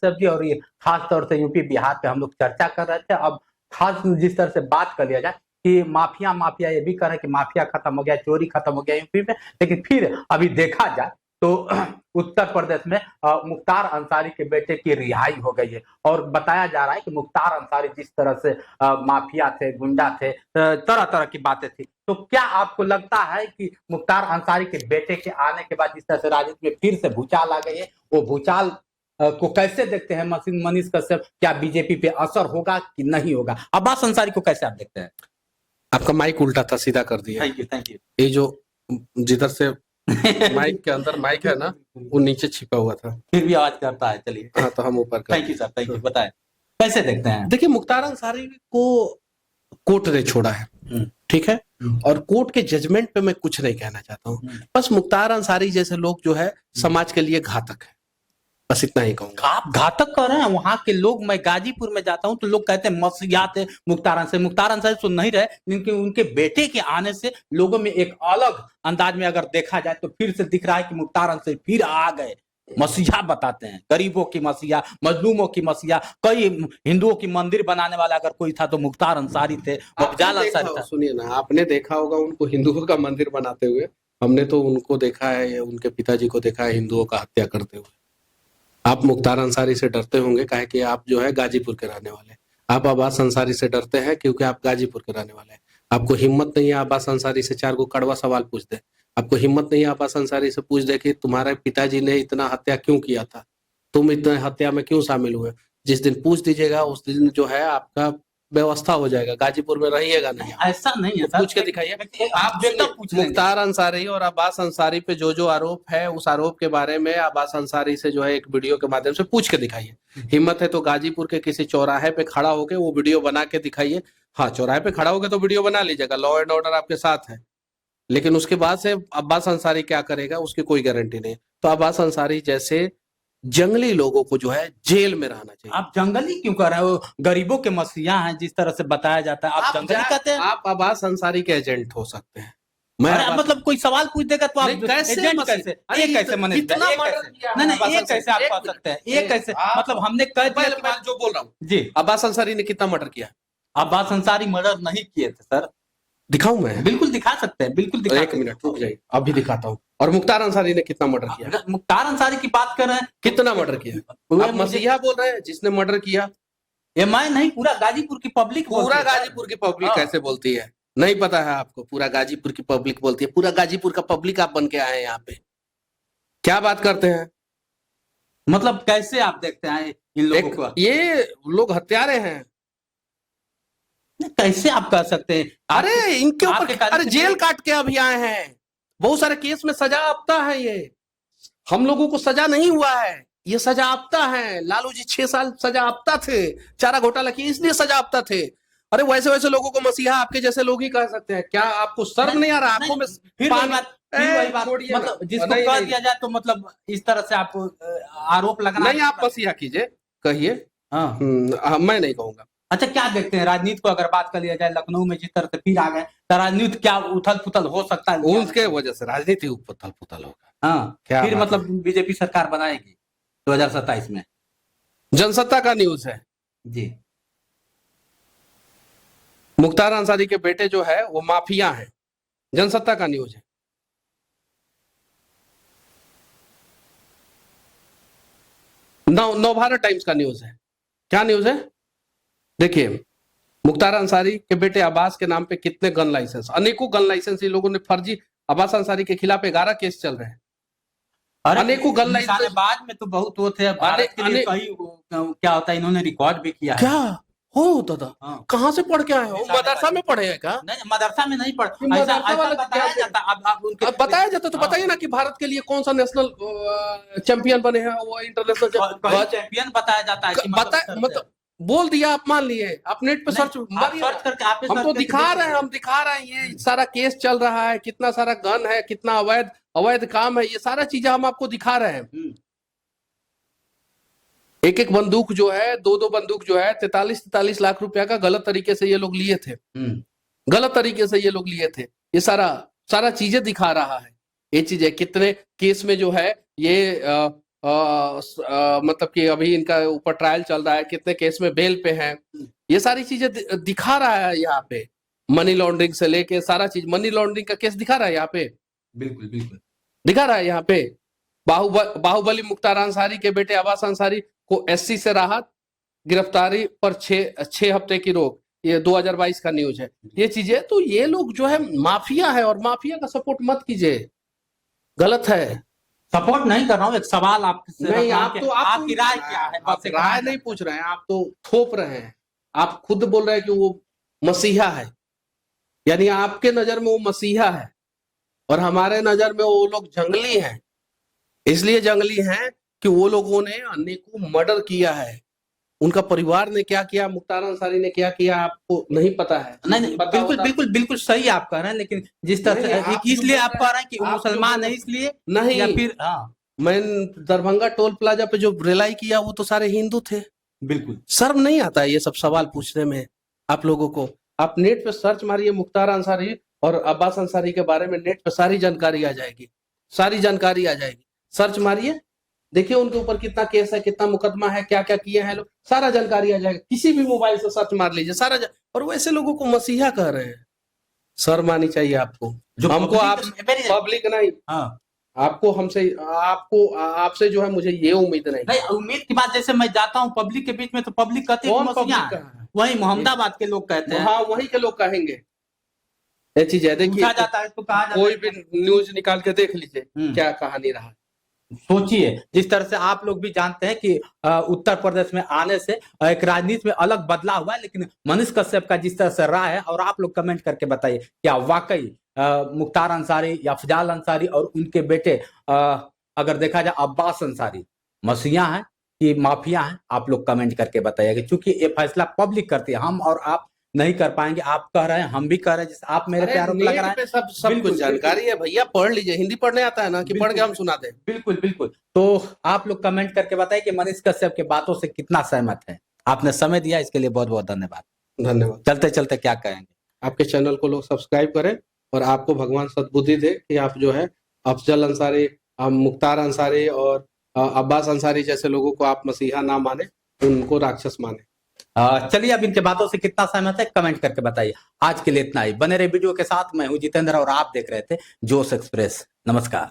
कश्यप जी, और ये खास तौर से यूपी बिहार पे हम लोग चर्चा कर रहे थे। अब खास जिस तरह से बात कर लिया जाए कि माफिया ये भी कह रहे हैं कि माफिया खत्म हो गया, चोरी खत्म हो गया यूपी में, लेकिन फिर अभी देखा जाए तो उत्तर प्रदेश में मुख्तार अंसारी के बेटे की रिहाई हो गई है, और बताया जा रहा है कि मुख्तार अंसारी जिस तरह से माफिया थे, गुंडा थे, तरह तरह की बातें थी। तो क्या आपको लगता है कि मुख्तार अंसारी के बेटे के आने के बाद जिस तरह से राजनीति में फिर से भूचाल आ गई है, वो भूचाल को कैसे देखते हैं मनीष कश्यप? क्या बीजेपी पे असर होगा कि नहीं होगा? अब्बास अंसारी को कैसे आप देखते हैं? आपका माइक उल्टा था, सीधा कर दिया। Thank you. ये जो जिधर से माइक के अंदर माइक है ना, वो नीचे छिपा हुआ था, फिर भी आवाज करता है। चलिए, हाँ तो हम ऊपर कर। Thank you sir, thank you. बताएं कैसे देखते हैं? देखिए, मुख्तार अंसारी को कोर्ट ने छोड़ा है, ठीक है, और कोर्ट के जजमेंट पे मैं कुछ नहीं कहना चाहता हूँ। बस मुख्तार अंसारी जैसे लोग जो है समाज के लिए घातक है, बस इतना ही कहूंगा। आप घातक कर रहे हैं? वहां के लोग, मैं गाजीपुर में जाता हूं तो लोग कहते हैं मसीहात है मुख्तार अंसारी सुन नहीं रहे, लेकिन उनके बेटे के आने से लोगों में एक अलग अंदाज में अगर देखा जाए तो फिर से दिख रहा है कि मुख्तार अंसारी फिर आ गए। मसीहा बताते हैं, गरीबों की मसीहा, मजलूमों की मसीहा। कई हिंदुओं की मंदिर बनाने वाला अगर कोई था तो मुख्तार अंसारी थे, अफजाल अंसारी था। सुनिए ना, आपने देखा होगा उनको हिंदुओं का मंदिर बनाते हुए, हमने तो उनको देखा है, उनके पिताजी को देखा है हिंदुओं का हत्या करते हुए। आप मुख्तार अंसारी से डरते होंगे काहे कि आप जो है गाजीपुर के रहने वाले, आप अब्बास अंसारी से डरते हैं क्योंकि आप गाजीपुर के रहने वाले हैं। आपको हिम्मत नहीं है अब्बास अंसारी से 4 कड़वा सवाल पूछ दे, आपको हिम्मत नहीं है अब्बास अंसारी से पूछ दे कि तुम्हारे पिताजी ने इतना हत्या क्यों किया था, तुम इतने हत्या में क्यों शामिल हुए। जिस दिन पूछ दीजिएगा उस दिन जो है आपका व्यवस्था हो जाएगा, गाजीपुर में रहिएगा नहीं। ऐसा नहीं है, पूछ के दिखाइए। आप मुख्तार अंसारी और अब्बास अंसारी पे जो आरोप है, उस आरोप के बारे में अब्बास अंसारी से जो है एक वीडियो के माध्यम से पूछ के दिखाइए। हिम्मत है तो गाजीपुर के किसी चौराहे पे खड़ा होके वो वीडियो बना के दिखाइए। हाँ, चौराहे पे खड़ा होके तो वीडियो बना लीजिएगा, लॉ एंड ऑर्डर आपके साथ है, लेकिन उसके बाद से अब्बास अंसारी क्या करेगा उसकी कोई गारंटी नहीं। तो अब्बास अंसारी जैसे जंगली लोगों को जो है जेल में रहना चाहिए। आप जंगली क्यों कर रहे हो? गरीबों के मसीहा हैं जिस तरह से बताया जाता है, आप जंगली कहते हैं? आप अब्बास अंसारी के एजेंट हो सकते हैं। मतलब कोई सवाल पूछ देगा तो आप कैसे एजेंट कैसे? ये कैसे मनीष? नहीं, ये कैसे आप कह सकते हैं? ये कैसे? मतलब हमने कह दिया कि मैं जो बोल रहा हूँ जी, अब्बास अंसारी ने कितना मर्डर किया? अब्बास अंसारी मर्डर नहीं किए थे सर। दिखाऊं मैं? बिल्कुल दिखा सकते हैं, बिल्कुल दिखा। 1 मिनट रुक जाइए, अभी दिखाता हूँ। और मुख्तार अंसारी ने कितना मर्डर किया? मुख्तार अंसारी की बात कर रहे हैं, कितना मर्डर किया? आप मसीहा बोल रहे हैं जिसने मर्डर किया? ये मैं नहीं, पूरा गाजीपुर की पब्लिक, पूरा गाजीपुर की पब्लिक कैसे बोलती है? नहीं पता है आपको? पूरा गाजीपुर की पब्लिक बोलती है। पूरा गाजीपुर का पब्लिक आप बन के आए हैं यहाँ पे, क्या बात करते हैं? मतलब कैसे आप देखते हैं इन लोगों को? ये लोग हत्यारे हैं। कैसे आप कह सकते हैं? अरे इनके ऊपर, अरे जेल काट के अभी आए हैं, बहुत सारे केस में सजा आपता है। ये हम लोगों को सजा नहीं हुआ है, ये सजा आपता है। लालू जी 6 साल सजा आपता थे, चारा घोटाला किए इसलिए सजा आपता थे। अरे वैसे लोगों को मसीहा आपके जैसे लोग ही कह सकते हैं। क्या आपको शर्म नहीं आ रहा? आंखों में फिर वही बात, मतलब जिसको कह दिया जाए तो मतलब इस तरह से आप आरोप लगाना नहीं। आप मसीहा कीजिए, कहिए। हाँ, मैं नहीं कहूंगा। अच्छा, क्या देखते हैं राजनीति को अगर बात कर लिया जाए, लखनऊ में जिस तरह से फिर आ गए, तो राजनीति क्या उथल पुथल हो सकता है? उनके वजह से राजनीति उथल पुथल होगा। हाँ, फिर मतलब बीजेपी सरकार बनाएगी 2027 में। जनसत्ता का न्यूज है जी। मुख्तार अंसारी के बेटे जो है वो माफिया है, जनसत्ता का न्यूज है। नवभारत टाइम्स का न्यूज है। क्या न्यूज है? देखिए, मुख्तार अंसारी के बेटे अब्बास के नाम पे कितने गन लाइसेंस, अनेकों गन लाइसेंस ये लोगों ने फर्जी, अब्बास अंसारी के खिलाफ 11 केस चल रहे हैं। अनेकों गन लाइसेंस बाद में तो बहुत वो थे, भारत के लिए क्या होता है, इन्होंने रिकॉर्ड भी किया है। क्या हो दादा? कहाँ से पढ़ के आए हो? मदरसा में पढ़े हैं क्या? नहीं, मदरसा में नहीं पढ़े, ऐसा बताया जाता। अब बताया जाता तो बताइए ना कि भारत के लिए कौन सा नेशनल चैंपियन बने हैं, वो इंटरनेशनल चैंपियन बताया जाता है। मतलब बोल दिया, आप मान लिए, आप नेट पे सर्च करके आप हम तो दिखा रहे हैं, हम दिखा रहे हैं ये सारा केस चल रहा है, कितना सारा गन है, कितना अवैध काम है, ये सारा चीजें हम आपको दिखा रहे हैं। एक बंदूक जो है, 2 बंदूक जो है, 43 लाख रुपया का गलत तरीके से ये लोग लिए थे, गलत तरीके से ये लोग लिए थे। ये सारा चीजें दिखा रहा है। ये चीजें कितने केस में जो है ये मतलब कि अभी इनका ऊपर ट्रायल चल रहा है, कितने केस में बेल पे हैं, ये सारी चीजें दिखा रहा है यहाँ पे। मनी लॉन्ड्रिंग से लेके सारा चीज, मनी लॉन्ड्रिंग का केस दिखा रहा है यहाँ पे, बिल्कुल बिल्कुल दिखा रहा है यहाँ पे। बाहुबली मुख्तार अंसारी के बेटे अब्बास अंसारी को SC से राहत, गिरफ्तारी पर 6 हफ्ते की रोक, ये 2022 का न्यूज है। ये चीजें तो ये लोग जो है माफिया है, और माफिया का सपोर्ट मत कीजिए, गलत है। सपोर्ट नहीं कर रहा हूँ, एक सवाल आपसे नहीं, रखा आप कि तो आपकी राय क्या है? आप बस एक राय नहीं पूछ रहे हैं, आप तो थोप रहे हैं। आप खुद बोल रहे हैं कि वो मसीहा है, यानी आपके नजर में वो मसीहा है और हमारे नजर में वो लोग जंगली हैं। इसलिए जंगली हैं कि वो लोगों ने अनेकों मर्डर किया है। उनका परिवार ने क्या किया, मुख्तार अंसारी ने क्या किया, आपको नहीं पता है? नहीं, पता बिल्कुल होता। बिल्कुल बिल्कुल सही आप कह रहे हैं, लेकिन जिस तरह नहीं, से आप जो इसलिए बोल आप रहे कह हैं, रहे हैं कि वो आप जो मुसलमान बोल है रहे इसलिए, नहीं, या फिर मैं दरभंगा टोल प्लाजा पे जो रिलाई किया वो तो सारे हिंदू थे। बिल्कुल शर्म नहीं आता है ये सब सवाल पूछने में आप लोगों को? आप नेट पे सर्च मारिए मुख्तार अंसारी और अब्बास अंसारी के बारे में, नेट पे सारी जानकारी आ जाएगी, सारी जानकारी आ जाएगी। सर्च मारिए, देखिए उनके ऊपर कितना केस है, कितना मुकदमा है, क्या क्या किए हैं लोग, सारा जानकारी आ जाएगा। किसी भी मोबाइल से सर्च मार लीजिए, सारा और वैसे लोगों को मसीहा कह रहे हैं। शर्म आनी चाहिए आपको। जो हमको आप पब्लिक नहीं, हाँ आपको हमसे, आपसे जो है मुझे ये उम्मीद नहीं। नहीं, उम्मीद की बात, जैसे मैं जाता हूँ पब्लिक के बीच में तो पब्लिक कहती है कि कौन मसीहा पब्लिक है। कहा है? वही मोहम्मदाबाद के लोग कहते हैं, हाँ, वहीं के लोग कहेंगे ये चीज है। देखिए पूछा जाता है तो कहा जाता कोई है। भी न्यूज निकाल के देख लीजिए क्या कहानी रहा। सोचिए, जिस तरह से आप लोग भी जानते हैं कि उत्तर प्रदेश में आने से एक राजनीति में अलग बदलाव हुआ है, लेकिन मनीष कश्यप का जिस तरह से राय है, और आप लोग कमेंट करके बताइए क्या वाकई मुख्तार अंसारी या फजाल अंसारी और उनके बेटे अगर देखा जाए अब्बास अंसारी मसीहा हैं कि माफिया हैं? आप लोग कमेंट करके बताइएगा, क्योंकि ये फैसला पब्लिक करती है, हम और आप नहीं कर पाएंगे। आप कह रहे हैं, हम भी कह रहे हैं, जैसे आप मेरे पे आरोप लगा रहे हैं। सब कुछ जानकारी है भैया, पढ़ लीजिए। हिंदी पढ़ने आता है ना कि पढ़ के हम सुना दें? बिल्कुल बिल्कुल। तो आप लोग कमेंट करके बताइए कि मनीष कश्यप के बातों से कितना सहमत है। आपने समय दिया, इसके लिए बहुत बहुत धन्यवाद। धन्यवाद। चलते चलते क्या कहेंगे? आपके चैनल को लोग सब्सक्राइब करें और आपको भगवान सद्बुद्धि दे कि आप जो है अफजल अंसारी, मुख्तार अंसारी और अब्बास अंसारी जैसे लोगों को आप मसीहा ना माने, उनको राक्षस माने। चलिए, अब इनके बातों से कितना सहमत है कमेंट करके बताइए। आज के लिए इतना ही। बने रहे वीडियो के साथ। मैं हूं जितेंद्र और आप देख रहे थे जोश एक्सप्रेस। नमस्कार।